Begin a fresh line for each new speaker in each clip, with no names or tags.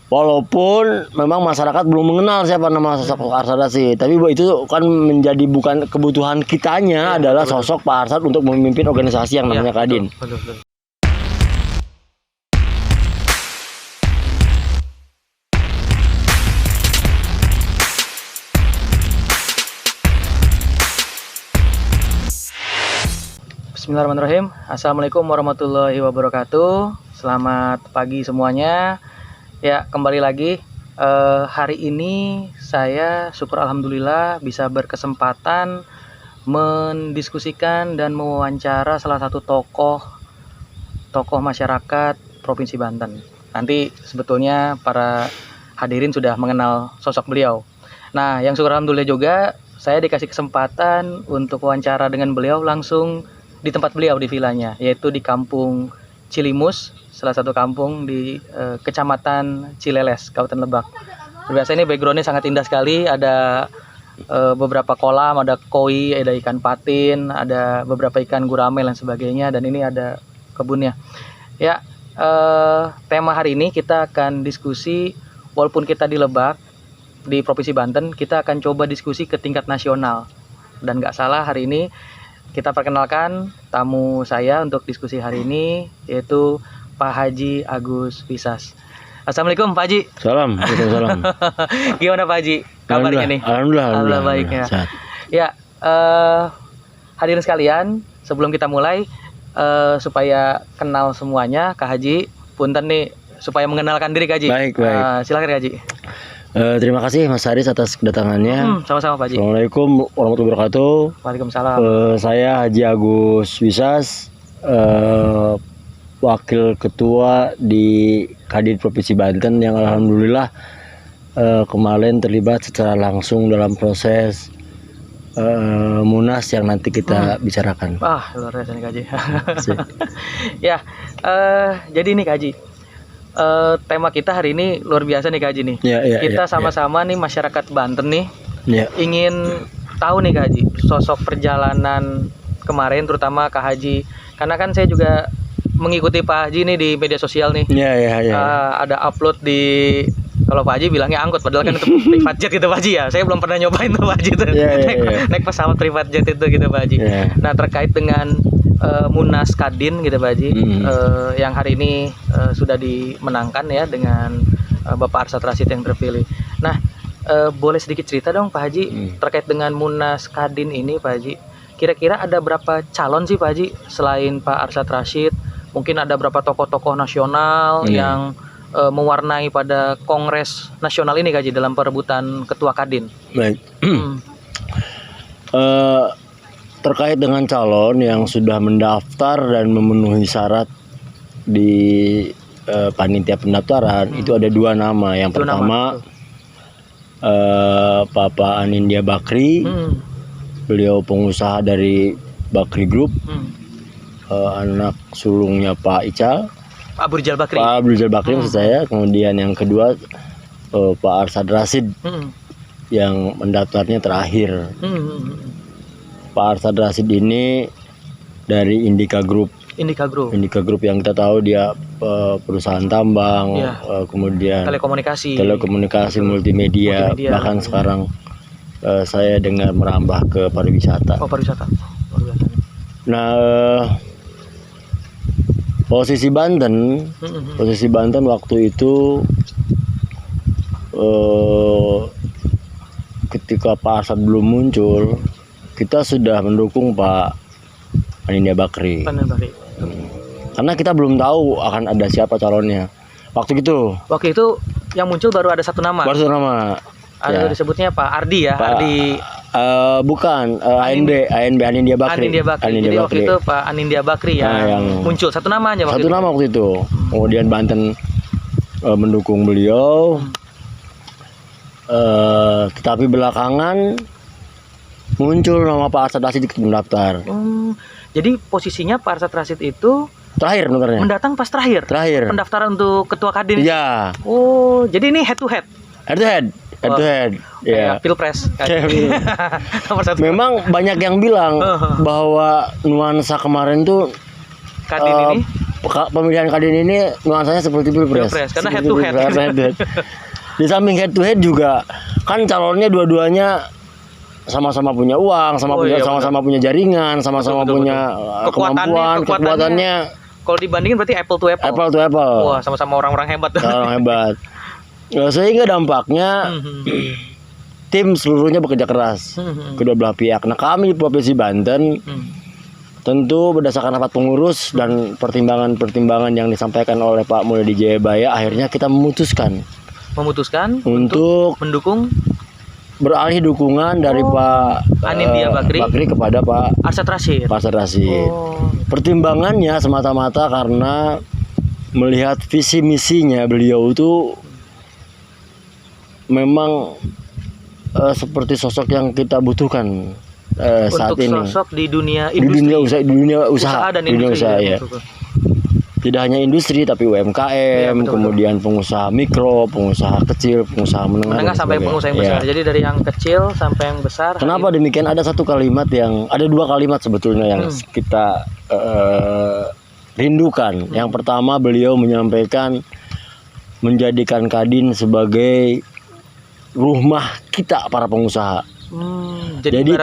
Walaupun memang masyarakat belum mengenal siapa nama sosok Pak Arsad Rashid, tapi itu kan menjadi bukan kebutuhan kitanya adalah sosok Pak Arsad untuk memimpin organisasi yang namanya Kadin.
Betul. Bismillahirrahmanirrahim. Assalamualaikum warahmatullahi wabarakatuh. Selamat pagi semuanya. Ya, kembali lagi. Hari ini saya syukur alhamdulillah bisa berkesempatan mendiskusikan dan mewawancara salah satu tokoh masyarakat Provinsi Banten. Nanti sebetulnya para hadirin sudah mengenal sosok beliau. Nah, yang syukur alhamdulillah juga saya dikasih kesempatan untuk wawancara dengan beliau langsung di tempat beliau di vilanya, yaitu di Kampung Cilimus, salah satu kampung di Kecamatan Cileles, Kabupaten Lebak. Biasa ini backgroundnya sangat indah sekali, ada beberapa kolam, ada koi, ada ikan patin, ada beberapa ikan gurame dan sebagainya, dan ini ada kebunnya. Ya, tema hari ini kita akan diskusi, walaupun kita di Lebak, di Provinsi Banten, kita akan coba diskusi ke tingkat nasional. Dan nggak salah hari ini kita perkenalkan tamu saya untuk diskusi hari ini, yaitu Pak Haji Agus Wisas. Assalamualaikum Pak Haji.
Salam.
Gimana Pak Haji kabarnya nih?
Alhamdulillah
baik ya. Ya, hadirin sekalian, sebelum kita mulai, supaya kenal semuanya, Kak Haji, punten nih supaya mengenalkan diri Kak Haji.
Baik.
Silakan Kak Haji.
Terima kasih Mas Haris atas kedatangannya.
Sama-sama Pak Haji.
Assalamualaikum warahmatullahi wabarakatuh.
Waalaikumsalam.
Saya Haji Agus Wisas, Wakil Ketua di Kadin Provinsi Banten yang alhamdulillah kemarin terlibat secara langsung dalam proses Munas yang nanti kita bicarakan.
Luar biasa nih Kak Haji. Ya, jadi nih Kak Haji, tema kita hari ini luar biasa nih Kak Haji nih. Kita sama-sama nih masyarakat Banten nih ingin tahu nih Kak Haji sosok perjalanan kemarin, terutama Kak Haji, karena kan saya juga mengikuti Pak Haji nih di media sosial nih. Ada upload di, kalau Pak Haji bilangnya angkut, padahal kan itu private jet gitu Pak Haji ya. Saya belum pernah nyobain tuh Pak Haji tuh. Naik pesawat private jet itu gitu Pak Haji. Nah, terkait dengan Munas Kadin gitu Pak Haji, yang hari ini sudah dimenangkan ya dengan Bapak Arsad Rashid yang terpilih. Nah, boleh sedikit cerita dong Pak Haji terkait dengan Munas Kadin ini Pak Haji. Kira-kira ada berapa calon sih Pak Haji selain Pak Arsad Rashid? Mungkin ada berapa tokoh-tokoh nasional yang mewarnai pada Kongres Nasional ini Kak Haji dalam perebutan Ketua Kadin?
Baik. Terkait dengan calon yang sudah mendaftar dan memenuhi syarat di panitia pendaftaran, itu ada dua nama. Yang pertama Bapak Anindya Bakri, beliau pengusaha dari Bakri Group, anak sulungnya Pak Ical,
Pak Burjal Bakri.
Maksud saya. Kemudian yang kedua Pak Arsad Rashid yang mendaftarnya terakhir. Pak Arsad Rashid ini dari Indika Group yang kita tahu dia perusahaan tambang, kemudian telekomunikasi multimedia. Bahkan sekarang saya dengar merambah ke pariwisata. Nah, posisi Banten waktu itu ketika Pak Arsad belum muncul, kita sudah mendukung Pak Anindya Bakri. Karena kita belum tahu akan ada siapa calonnya. Waktu itu
yang muncul baru ada satu nama. Ada disebutnya Pak Ardi ya.
Bukan, ANB Anindya Bakri.
Jadi waktu itu Pak Anindya Bakri yang muncul satu nama aja waktu itu.
Nama waktu itu. Kemudian Banten mendukung beliau. Tetapi belakangan muncul nama Pak Arsad Rashid mendaftar.
Jadi posisinya Pak Arsad Rashid itu
terakhir sebenarnya.
Mendatang pas terakhir. Pendaftaran untuk Ketua Kadin.
Iya.
Oh, jadi ini head to head.
Ya.
Pilpres.
Memang banyak yang bilang bahwa nuansa kemarin tuh
Kadin ini
pemilihan Kadin ini nuansanya seperti pilpres.
Karena head to head.
Di samping head to head juga kan calonnya dua-duanya sama-sama punya uang, sama-sama punya jaringan, sama-sama punya kekuatannya.
Kalau dibandingin berarti apple to apple.
Apple to apple.
Wah, sama-sama orang-orang hebat.
Orang hebat. Sehingga dampaknya tim seluruhnya bekerja keras kedua belah pihak. Nah, kami di Provinsi Banten tentu berdasarkan rapat pengurus dan pertimbangan-pertimbangan yang disampaikan oleh Pak Mulyadi Jayabaya, akhirnya kita memutuskan untuk mendukung, beralih dukungan dari Pak
Anindya
Bakri kepada Pak
Arsyad Rashid.
Pertimbangannya semata-mata karena melihat visi misinya beliau itu memang seperti sosok yang kita butuhkan saat
untuk
ini.
Sosok di dunia industri,
di dunia usaha
dan industri.
Ya. Tidak hanya industri tapi UMKM, kemudian pengusaha mikro, pengusaha kecil, pengusaha menengah
sampai pengusaha yang besar. Jadi dari yang kecil sampai yang besar.
Kenapa demikian? Ada dua kalimat sebetulnya yang kita rindukan. Yang pertama, beliau menyampaikan menjadikan Kadin sebagai rumah kita para pengusaha. Jadi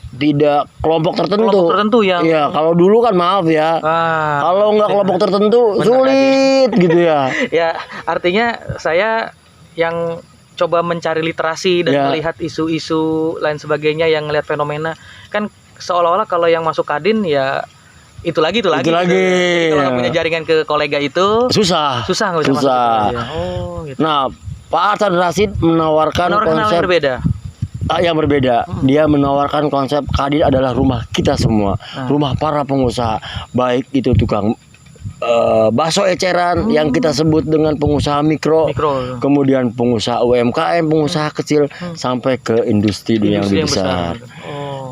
tidak kelompok tertentu yang kalau dulu kan maaf ya, kalau nggak kelompok tertentu sulit gitu ya.
Ya, artinya saya yang coba mencari literasi dan melihat isu-isu lain sebagainya, yang ngelihat fenomena kan seolah-olah kalau yang masuk Kadin ya itu lagi. Gitu. Kalau punya jaringan ke kolega itu susah nggak bisa masuk.
Gitu. Nah, Pak Arsyad Rashid menawarkan konsep yang berbeda. Dia menawarkan konsep Kadin adalah rumah kita semua, rumah para pengusaha, baik itu tukang bakso eceran yang kita sebut dengan pengusaha mikro, kemudian pengusaha UMKM, pengusaha kecil, sampai ke industri yang lebih besar.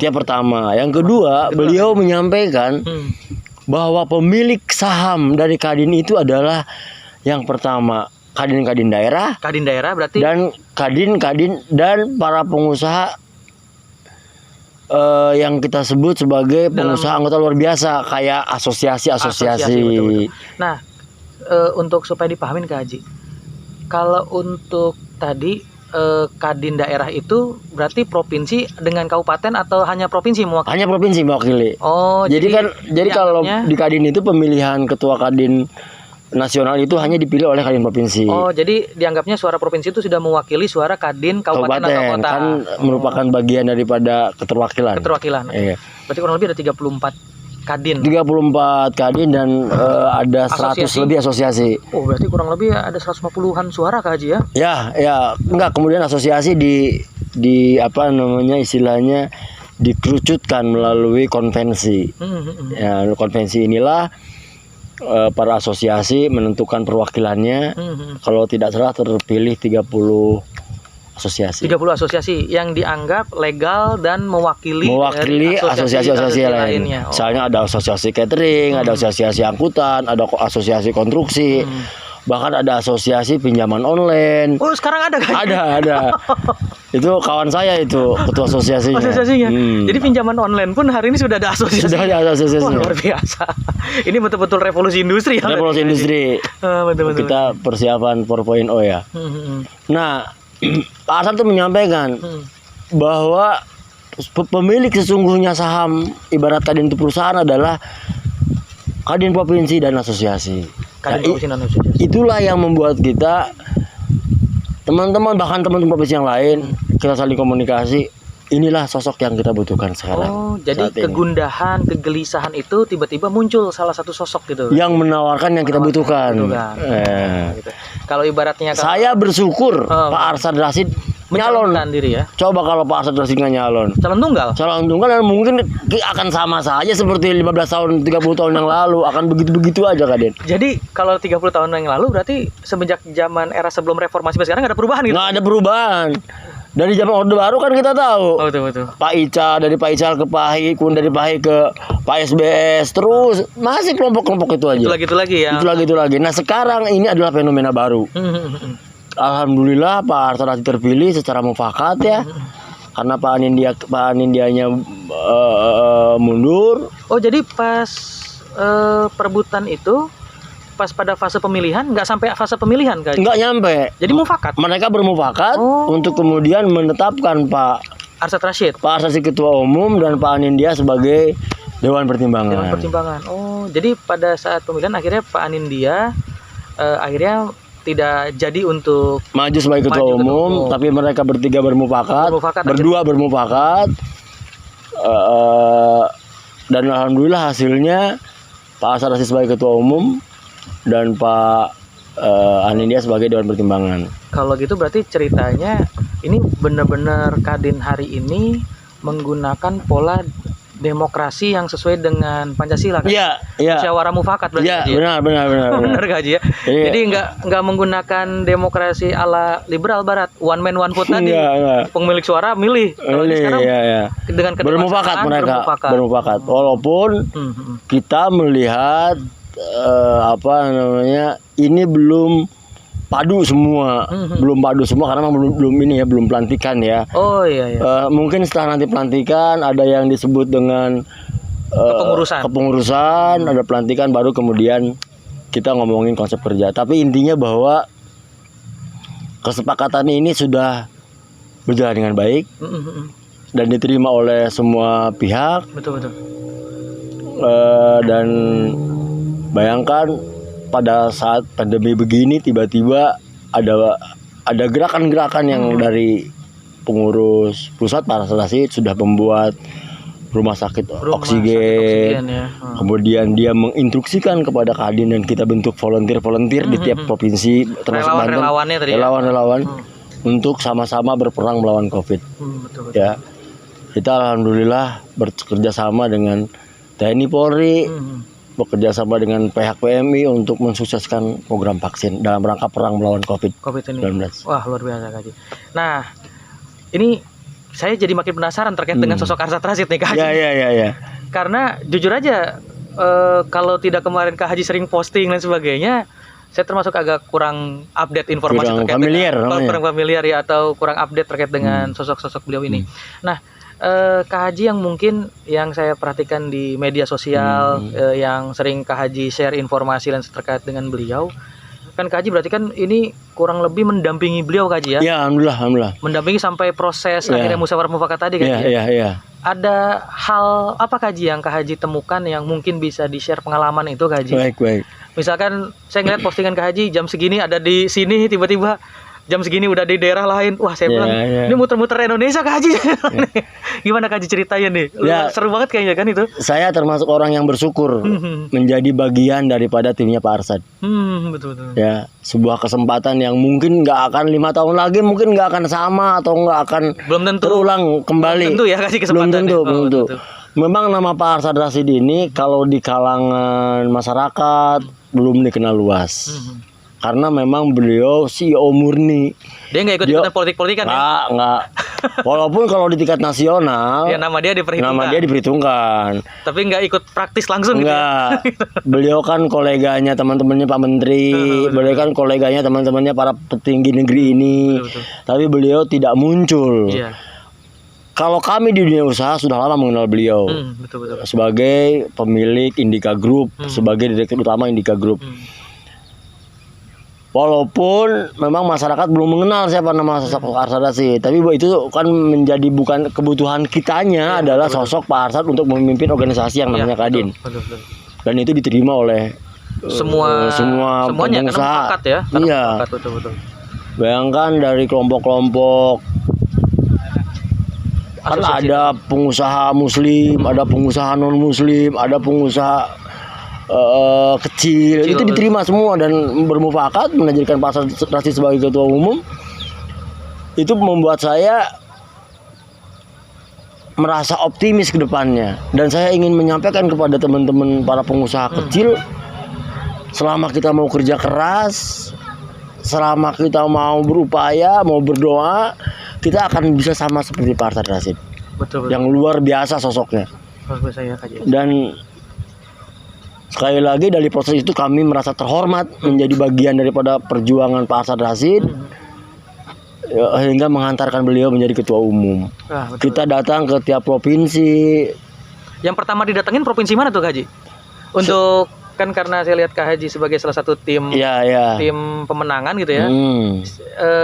Itu yang pertama. Yang kedua, beliau menyampaikan bahwa pemilik saham dari Kadin itu adalah yang pertama Kadin daerah
berarti,
dan Kadin dan para pengusaha yang kita sebut sebagai pengusaha anggota luar biasa, kayak asosiasi.
Betul. Nah, untuk supaya dipahamin Kak Haji, kalau untuk tadi Kadin daerah itu berarti provinsi dengan kabupaten atau hanya provinsi mewakili?
Hanya provinsi mewakili. Jadi kalau di Kadin itu pemilihan ketua Kadin nasional itu hanya dipilih oleh Kadin provinsi.
Jadi dianggapnya suara provinsi itu sudah mewakili suara Kadin kabupaten atau kota.
Kan merupakan bagian daripada keterwakilan.
Iya. Berarti kurang lebih ada 34 Kadin.
34 Kadin dan ada 100 lebih asosiasi.
Berarti kurang lebih ada 150-an suara Kak Haji ya?
Ya, enggak, kemudian asosiasi di apa namanya istilahnya dikerucutkan melalui konvensi. Ya, konvensi inilah para asosiasi menentukan perwakilannya. Kalau tidak salah terpilih 30 asosiasi.
30 asosiasi yang dianggap legal dan mewakili
asosiasi-asosiasi lainnya. Misalnya ada asosiasi catering, ada asosiasi angkutan, ada asosiasi konstruksi. Bahkan ada asosiasi pinjaman online.
Sekarang ada kan?
Ada. Itu kawan saya itu ketua asosiasinya.
Jadi pinjaman online pun hari ini sudah ada asosiasi. Luar biasa. Ini betul-betul revolusi industri ya.
Revolusi industri.
Betul.
Kita persiapan 4.0 ya. Nah, Pak Arsyad itu menyampaikan bahwa pemilik sesungguhnya saham ibarat Kadin itu perusahaan adalah Kadin provinsi dan asosiasi. Itulah yang membuat kita, teman-teman, bahkan teman-teman provinsi yang lain, kita saling komunikasi. Inilah sosok yang kita butuhkan sekarang.
Jadi kegundahan, kegelisahan itu tiba-tiba muncul salah satu sosok gitu.
Yang menawarkan yang kita butuhkan.
Gitu. Kalau ibaratnya
saya bersyukur Pak Arsyad Rashid nyalon
diri ya.
Coba kalau Pak Arsyad Rashid nggak nyalon.
Calon tunggal
mungkin akan sama saja seperti 15 tahun, 30 tahun yang lalu, akan begitu-begitu aja Kadin.
Jadi kalau 30 tahun yang lalu berarti semenjak zaman era sebelum reformasi sekarang nggak ada perubahan gitu.
Nggak ada perubahan. Dari zaman Orde Baru kan kita tahu.
Betul.
Pak Ical, dari Pak Ical ke Pak Hi, kemudian dari Pak Hi ke Pak SBS, terus masih kelompok-kelompok itu aja.
Itu lagi ya.
Itu lagi. Nah, sekarang ini adalah fenomena baru. Alhamdulillah Pak Arsyad Rashid terpilih secara mufakat ya. Karena Pak Anindianya mundur.
Jadi pas perebutan itu pas pada fase pemilihan, nggak sampai fase pemilihan kan?
Nggak nyampe.
Jadi mufakat.
Mereka bermufakat untuk kemudian menetapkan Pak
Arsyad Rashid.
Pak Arsyad Ketua Umum dan Pak Anindya sebagai Dewan Pertimbangan.
Dewan Pertimbangan. Oh, jadi pada saat pemilihan akhirnya Pak Anindya akhirnya tidak jadi untuk
maju sebagai Ketua Umum, tapi mereka bertiga bermufakat berdua bermufakat. Dan alhamdulillah hasilnya Pak Arsyad Rashid sebagai Ketua Umum dan Pak Anindya sebagai Dewan Pertimbangan.
Kalau gitu berarti ceritanya ini benar-benar Kadin hari ini menggunakan pola demokrasi yang sesuai dengan Pancasila kan?
Iya, iya.
Musyawarah mufakat berarti.
Iya, benar.
Benar Gaji ya. Iya. Jadi nggak menggunakan demokrasi ala liberal barat, one man one vote tadi.
Iya.
Pemilik suara milih. Kalau sekarang dengan
bermufakat mereka. Bermufakat. Walaupun kita melihat ini belum padu semua, karena belum pelantikan ya.
Oh iya.
Mungkin setelah nanti pelantikan ada yang disebut dengan kepengurusan, ada pelantikan baru kemudian kita ngomongin konsep kerja. Tapi intinya bahwa kesepakatan ini sudah berjalan dengan baik dan diterima oleh semua pihak.
Betul.
Dan bayangkan pada saat pandemi begini tiba-tiba ada gerakan-gerakan yang dari pengurus pusat Pak Arsyad Rashid sudah membuat rumah sakit oksigen ya. Kemudian dia menginstruksikan kepada Kadin dan kita bentuk volunteer di tiap provinsi termasuk Banten, relawan untuk sama-sama berperang melawan COVID.
Betul.
Ya, kita alhamdulillah bekerja sama dengan TNI Polri. Bekerja sama dengan pihak PMI untuk mensukseskan program vaksin dalam rangka perang melawan COVID-19.
Wah, luar biasa Kak Haji. Nah, ini saya jadi makin penasaran terkait dengan sosok Arsyad Rashid nih Kak Haji.
Iya.
Karena jujur aja kalau tidak kemarin Kak Haji sering posting dan sebagainya, saya termasuk agak kurang update informasi terkait kurang familiar ya, atau kurang update terkait dengan sosok-sosok beliau ini. Nah, Kak Haji yang mungkin yang saya perhatikan di media sosial, yang sering Kak Haji share informasi dan terkait dengan beliau, kan Kak Haji berarti kan ini kurang lebih mendampingi beliau Kak Haji ya?
Iya, alhamdulillah.
Mendampingi sampai proses akhirnya musyawarah mufakat tadi Kak Haji.
Iya.
Ada hal apa Kak Haji yang Kak Haji temukan yang mungkin bisa di-share pengalaman itu Kak Haji?
Baik.
Misalkan saya ngeliat postingan Kak Haji jam segini ada di sini, tiba-tiba jam segini udah di daerah lain. Wah, saya bilang ini muter-muter Indonesia Kak Haji. Gimana Kak Haji ceritanya nih? Seru banget kayaknya kan itu.
Saya termasuk orang yang bersyukur menjadi bagian daripada timnya Pak Arsyad.
Betul.
Ya, sebuah kesempatan yang mungkin nggak akan 5 tahun lagi, mungkin nggak akan sama atau nggak akan terulang kembali.
Belum tentu ya kasih kesempatan.
Belum tentu. Memang nama Pak Arsyad Rashid ini kalau di kalangan masyarakat belum dikenal luas. Karena memang beliau CEO murni.
Dia nggak ikut-ikutan politik-politikan ya?
Nggak. Walaupun kalau di tingkat nasional
ya nama dia
diperhitungkan.
Tapi nggak ikut praktis langsung
nggak. Gitu ya? Beliau kan koleganya teman-temannya Pak Menteri. Beliau kan koleganya teman-temannya para petinggi negeri ini. Betul. Tapi beliau tidak muncul. Iya. Kalau kami di dunia usaha sudah lama mengenal beliau.
Betul.
Sebagai pemilik Indika Group, sebagai direktur utama Indika Group. Walaupun memang masyarakat belum mengenal siapa nama sosok Arsyad Rashid, tapi itu kan menjadi bukan kebutuhan kitanya adalah sosok Pak Arsyad untuk memimpin organisasi yang namanya Kadin.
Betul.
Dan itu diterima oleh semuanya
pengusaha.
Iya.
Betul.
Bayangkan dari kelompok-kelompok kan ada pengusaha muslim, ada pengusaha non muslim, ada pengusaha kecil, itu diterima semua dan bermufakat menjadikan Pak Arsyad Rashid sebagai Ketua Umum. Itu membuat saya merasa optimis ke depannya, dan saya ingin menyampaikan kepada teman-teman para pengusaha kecil, selama kita mau kerja keras, selama kita mau berupaya, mau berdoa, kita akan bisa sama seperti Pak Arsyad Rashid.
Betul.
Yang luar biasa sosoknya. Dan sekali lagi dari proses itu kami merasa terhormat menjadi bagian daripada perjuangan Pak Arsyad Rashid hingga menghantarkan beliau menjadi ketua umum. Kita datang ke tiap provinsi.
Yang pertama didatengin provinsi mana tuh Kak Haji? Untuk kan karena saya lihat Kak Haji sebagai salah satu tim tim pemenangan gitu ya.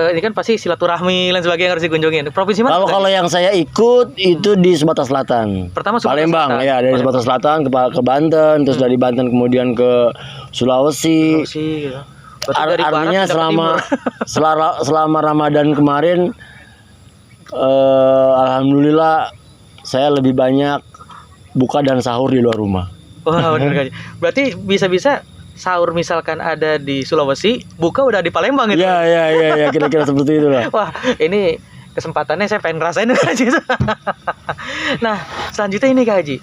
Ini kan pasti silaturahmi dan sebagainya harus dikunjungin. Provinsi mana?
Kalau yang saya ikut itu di Sumatera Selatan.
Pertama
Palembang, ya dari Sumatera Selatan ke Banten, terus dari Banten kemudian ke Sulawesi.
Gitu.
Artinya selama Ramadan kemarin, alhamdulillah saya lebih banyak buka dan sahur di luar rumah.
Wah, benar Kak. Berarti bisa-bisa sahur misalkan ada di Sulawesi, buka udah di Palembang gitu.
Iya, kira-kira seperti itu lah.
Wah, ini kesempatannya saya pengen ngerasain Kak Haji. Nah, selanjutnya ini Kak Haji,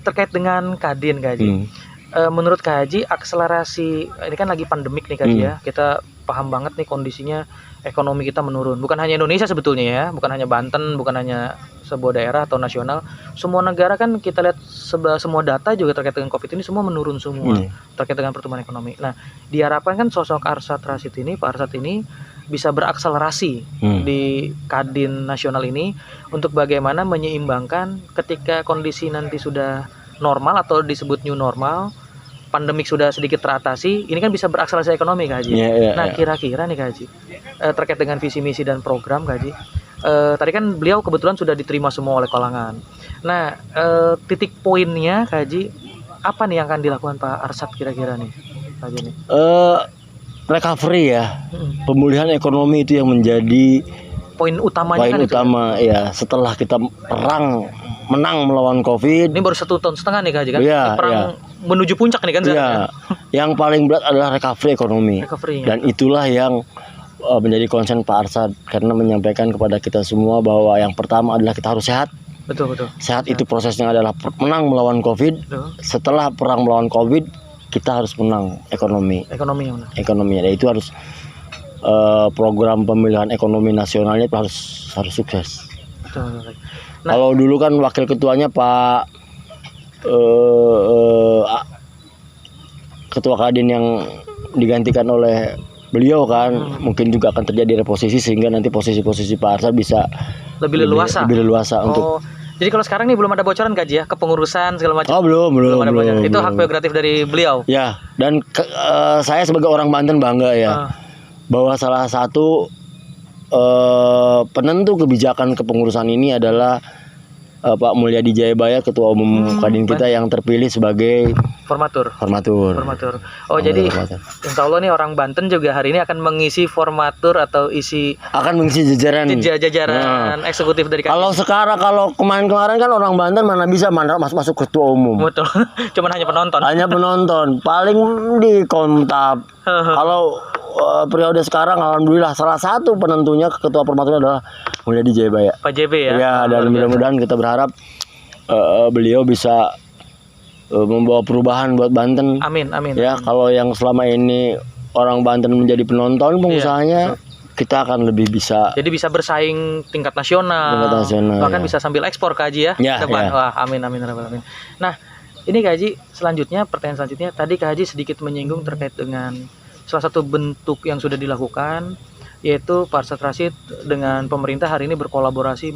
terkait dengan Kadin Kak Haji. Menurut Kak Haji, akselerasi ini kan lagi pandemik nih Kak Haji ya. Kita paham banget nih kondisinya ekonomi kita menurun. Bukan hanya Indonesia sebetulnya ya, bukan hanya Banten, bukan hanya sebuah daerah atau nasional. Semua negara kan kita lihat semua data juga terkait dengan Covid ini semua menurun semua terkait dengan pertumbuhan ekonomi. Nah, diharapkan kan sosok Arsyad Rashid ini, Pak Arsyad ini bisa berakselerasi di Kadin nasional ini untuk bagaimana menyeimbangkan ketika kondisi nanti sudah normal atau disebut new normal, pandemik sudah sedikit teratasi, ini kan bisa berakselerasi ekonomi Kak Haji. Nah, kira-kira nih Kak Haji, terkait dengan visi misi dan program Kak Haji, tadi kan beliau kebetulan sudah diterima semua oleh kalangan. Nah, titik poinnya Kak Haji, apa nih yang akan dilakukan Pak Arsyad kira-kira nih Kak Haji nih?
Recovery ya, pemulihan ekonomi itu yang menjadi
poin utamanya.
Poin utama ya, setelah kita menang melawan Covid.
Ini baru 1,5 tahun nih Kak Haji kan? Perang menuju puncak nih kan?
Yang paling berat adalah recovery ekonomi. Dan itulah yang menjadi concern Pak Arsyad, karena menyampaikan kepada kita semua bahwa yang pertama adalah kita harus sehat.
Betul.
Sehat itu prosesnya adalah menang melawan Covid. Setelah perang melawan Covid, kita harus menang ekonomi. Ekonominya. Dan itu harus program pemilihan ekonomi nasionalnya itu harus sukses.
Betul.
Nah, kalau dulu kan wakil ketuanya Pak Ketua Kadin yang digantikan oleh beliau kan, mungkin juga akan terjadi reposisi sehingga nanti posisi-posisi Pak Arsyad bisa
lebih leluasa
untuk.
Jadi kalau sekarang nih belum ada bocoran Kak Haji ya, kepengurusan segala macam.
Belum ada bocoran.
Itu hak prerogatif dari beliau.
Ya, dan saya sebagai orang Banten bangga ya bahwa salah satu penentu kebijakan kepengurusan ini adalah Pak Mulyadi Jayabaya, Ketua Umum Kadin kita yang terpilih sebagai formatur. Oh, jadi insya Allah nih orang Banten juga hari ini akan mengisi formatur atau mengisi jajaran eksekutif dari Kadin. Kalau kemarin kan orang Banten mana bisa masuk Ketua Umum.
Betul. Cuman hanya penonton. Paling di Komtab. Kalau periode sekarang alhamdulillah salah satu penentunya ketua formatur adalah Mulyadi Jayabaya. Pak JB ya.
Ya, dan mudah-mudahan kita berharap beliau bisa membawa perubahan buat Banten.
Amin.
Ya, kalau yang selama ini orang Banten menjadi penonton pengusahanya, kita akan lebih bisa.
Jadi bisa bersaing tingkat nasional. Bahkan bisa sambil ekspor Kak Haji ya. Depan. Wah, amin. Nah, ini Kak Haji, pertanyaan selanjutnya tadi Kak Haji sedikit menyinggung terkait dengan salah satu bentuk yang sudah dilakukan, yaitu Pak Arsyad Rashid dengan pemerintah hari ini berkolaborasi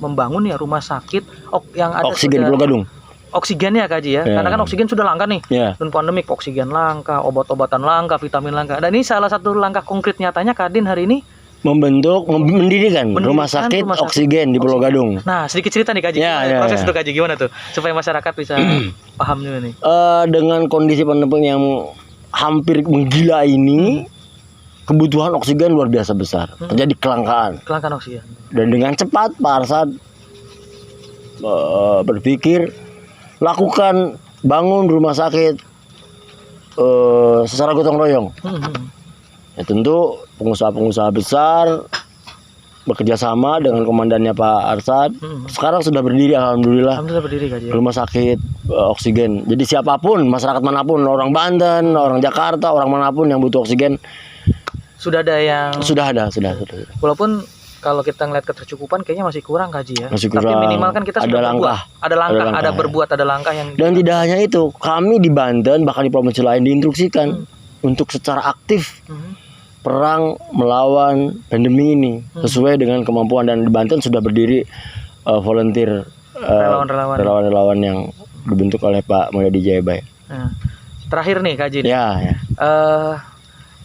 membangun ya rumah sakit yang ada
oksigen Pulau Gadung.
Oksigennya Kak Haji ya. Karena kan oksigen sudah langka nih. Dan pandemik oksigen langka, obat-obatan langka, vitamin langka. Dan ini salah satu langkah konkret nyatanya Kadin hari ini mendirikan rumah sakit oksigen di Pulau Gadung. Nah, sedikit cerita nih Kak Haji. Proses itu Kak Haji gimana tuh supaya masyarakat bisa paham juga nih.
Dengan kondisi pandemi yang hampir menggila ini, kebutuhan oksigen luar biasa besar. Terjadi kelangkaan
oksigen. Dan
dengan cepat Pak Arsyad berpikir bangun rumah sakit secara gotong royong. Ya, tentu pengusaha-pengusaha besar bekerja sama dengan komandannya Pak Arsyad. Sekarang sudah berdiri alhamdulillah. Rumah sakit oksigen. Jadi siapapun, masyarakat manapun, orang Banten, orang Jakarta, orang manapun yang butuh oksigen,
sudah ada.
Walaupun
kalau kita ngeliat ketercukupan kayaknya masih kurang Kak Haji ya.
Tapi
minimal kan kita sudah ada langkah yang.
Dan tidak hanya itu, kami di Banten bahkan di provinsi lain diinstruksikan untuk secara aktif perang melawan pandemi ini sesuai dengan kemampuan, dan di Banten sudah berdiri volunteer relawan yang dibentuk oleh Pak Mulyadi Jayabaya.
Nah, terakhir nih Kak Haji.
Ya.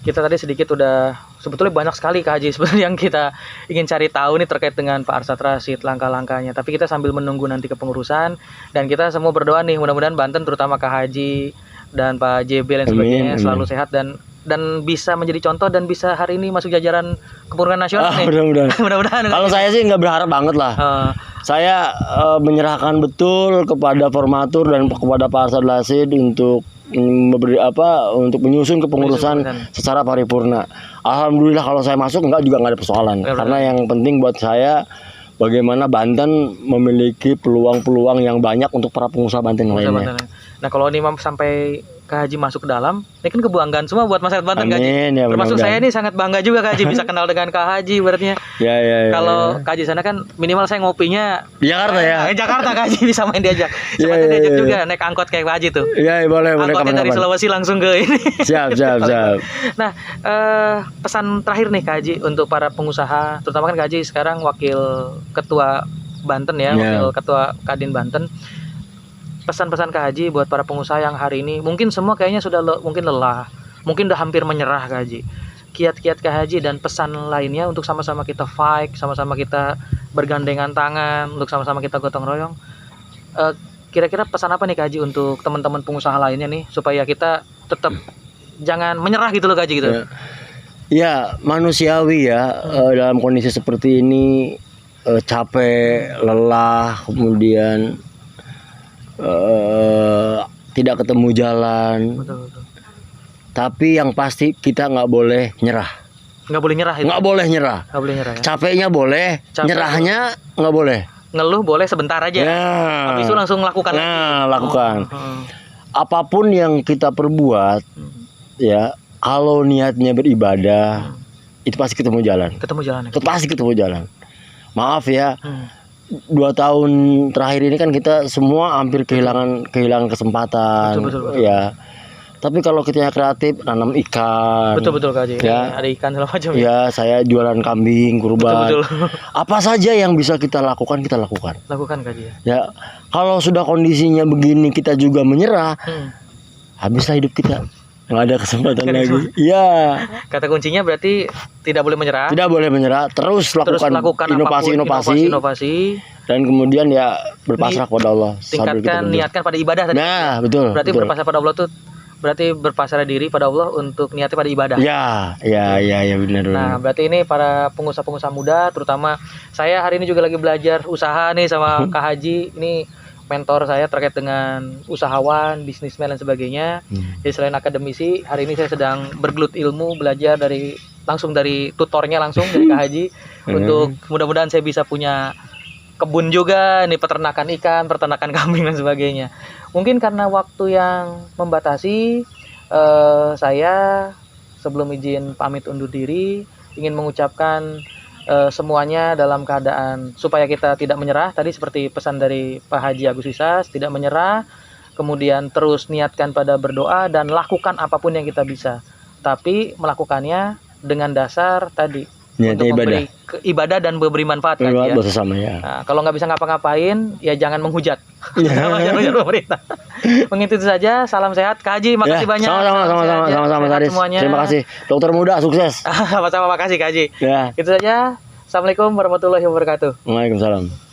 Kita tadi sedikit udah sebetulnya banyak sekali Kak Haji sebenarnya yang kita ingin cari tahu nih terkait dengan Pak Arsyad Rashid, langkah-langkahnya. Tapi kita sambil menunggu nanti kepengurusan, dan kita semua berdoa nih mudah-mudahan Banten terutama Kak Haji dan Pak JB dan sebagainya selalu sehat dan bisa menjadi contoh dan bisa hari ini masuk jajaran kepengurusan nasional nih. Mudah-mudahan.
Kalau saya sih nggak berharap banget lah. Saya menyerahkan betul kepada formatur dan kepada Pak Arsyad Rashid untuk untuk menyusun kepengurusan secara paripurna. Alhamdulillah kalau saya masuk nggak ada persoalan. Karena yang penting buat saya bagaimana Banten memiliki peluang-peluang yang banyak untuk para pengusaha Banten lainnya.
Nah kalau ini sampai Kak Haji masuk ke dalam, ini kan kebanggaan semua buat masyarakat Banten Kak Haji.
Ya,
termasuk saya ini sangat bangga juga Kak Haji bisa kenal dengan Kak Haji berarti. Kalau Kak Haji sana kan minimal saya ngopinya
Jakarta ya.
Jakarta Kak Haji bisa main diajak. Sempat diajak juga naik angkot kayak Kak Haji tuh.
Iya boleh.
Angkotnya dari Sulawesi langsung ke ini.
Siap.
Nah pesan terakhir nih Kak Haji untuk para pengusaha, terutama kan Kak Haji sekarang wakil ketua Banten ya, wakil ketua Kadin Banten. Pesan-pesan Kak Haji buat para pengusaha yang hari ini mungkin semua kayaknya sudah mungkin lelah, mungkin udah hampir menyerah Kak Haji. Kiat-kiat Kak Haji dan pesan lainnya untuk sama-sama kita fight, sama-sama kita bergandengan tangan, untuk sama-sama kita gotong royong. Kira-kira pesan apa nih Kak Haji untuk teman-teman pengusaha lainnya nih supaya kita tetap jangan menyerah gitu loh Kak Haji gitu.
Ya manusiawi ya dalam kondisi seperti ini capek, lelah, kemudian tidak ketemu jalan.
Betul.
Tapi yang pasti kita nggak boleh nyerah.
Nggak boleh nyerah.
Nggak boleh nyerah. Ya? Capeknya boleh, nyerahnya nggak boleh.
Ngeluh boleh sebentar aja. Habis itu langsung lakukan.
Lakukan. Apapun yang kita perbuat, ya kalau niatnya beribadah, itu pasti ketemu jalan. Pasti ketemu jalan. Maaf ya. 2 tahun terakhir ini kan kita semua hampir kehilangan kesempatan. Betul. Ya. Tapi kalau kita kreatif, nanam ikan.
Betul Kak Haji.
Ya.
Ada ikan segala macam.
Ya, saya jualan kambing, kurban.
Betul.
Apa saja yang bisa kita lakukan, kita lakukan.
Kak Haji.
Ya. Kalau sudah kondisinya begini kita juga menyerah, habislah hidup kita. Nggak ada kesempatan lagi. Iya.
Kata kuncinya berarti tidak boleh menyerah.
Terus lakukan inovasi. Dan kemudian ya berpasrah pada Allah.
Niatkan pada ibadah tadi.
Nah, betul.
Berarti berpasrah pada Allah tuh berarti berpasrah diri pada Allah untuk niatnya pada ibadah.
Ya benar.
Nah, berarti ini para pengusaha-pengusaha muda, terutama saya hari ini juga lagi belajar usaha nih sama Kak Haji. Ini mentor saya terkait dengan usahawan, bisnismen dan sebagainya. Jadi selain akademisi, hari ini saya sedang bergelut ilmu, belajar langsung dari tutornya langsung dari Kak Haji untuk mudah-mudahan saya bisa punya kebun juga nih, peternakan ikan, peternakan kambing dan sebagainya. Mungkin karena waktu yang membatasi, saya sebelum izin pamit undur diri ingin mengucapkan semuanya dalam keadaan supaya kita tidak menyerah. Tadi seperti pesan dari Pak Haji Agus Wisas, tidak menyerah, kemudian terus niatkan pada berdoa dan lakukan apapun yang kita bisa, tapi melakukannya dengan dasar tadi untuk memberi ibadah dan memberi manfaat kan ya. Nah, kalau nggak bisa ngapa-ngapain ya jangan menghujat. Jangan menghujat pemerintah. Begitu saja, salam sehat Kak Haji, makasih banyak.
Sama-sama semuanya. Terima kasih. Dokter muda sukses.
Sama-sama, makasih Kak Haji.
Ya.
Itu saja. Assalamualaikum warahmatullahi wabarakatuh.
Waalaikumsalam.